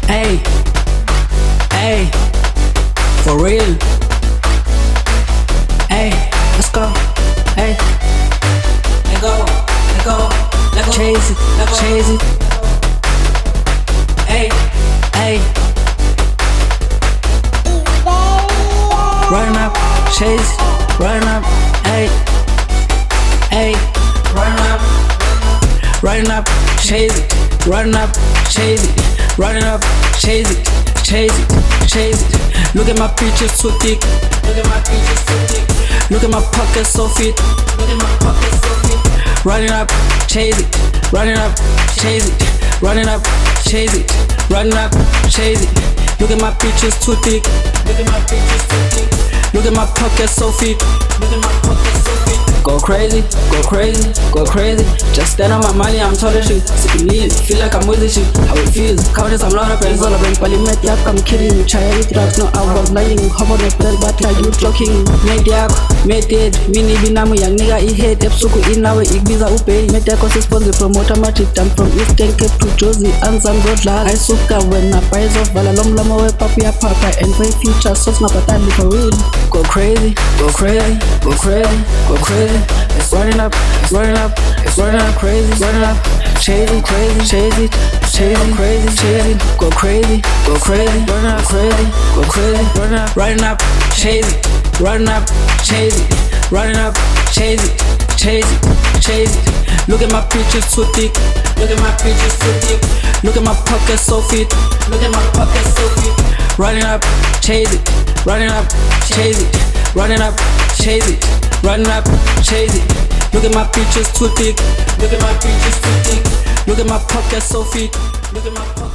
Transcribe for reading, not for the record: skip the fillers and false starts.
Hey, hey, for real. Hey, let's go. Hey, let go, let go, let go. Chase it, let go. Chase it. Hey, hey. Run up, chase it, run up. Hey, hey, run up, run up, chase it, run up, chase it, run up, chase it, chase it, chase it. Look at my pictures too thick. Look at my pictures too thick. Look at my pockets so fit. Look at my pockets so fit. Running up, chase it, running up, chase it, running up, chase it, running up, chase it. Look at my pictures too thick. Look at my pictures too thick. Look at my pockets so fit. Look at my pockets so fit. Go crazy, go crazy, go crazy. Just stand on my money, I'm totally shit. Sipping lean, feel like I'm with this shit. How it feels, counters, I'm not a friend. All around Parliament, yeah, I'm kidding. Try it, drugs, no, I was lying. How about the bread, but like you joking. Made yak, made it. Mini binamu, young nigga, he hate. Epsuku inawe, igbiza upe. Made yak, sponsor from automatic. I'm from Eastern Cape to Josie. And some good lad. I suka when I buy off. Valalom lama, we papi, papa. And my future, so it's not patali for real. Go crazy, go crazy, go crazy, go crazy. It's running up, it's running up, it's running up crazy, running up, chasing crazy, chase it, chasing crazy, chasing, go crazy, running up crazy, go crazy, running up, chase it, running up, chase it, running up, chase it, chase it, chase it. Look at my pictures too thick, look at my pictures too thick. Look at my pockets so fit, look at my pockets so fit. Running up, chase it, running up, chase it, running up, chase it, running up, chase it. Look at my pictures too thick, look at my pictures too thick. Look at my pockets so fit, look at my pockets.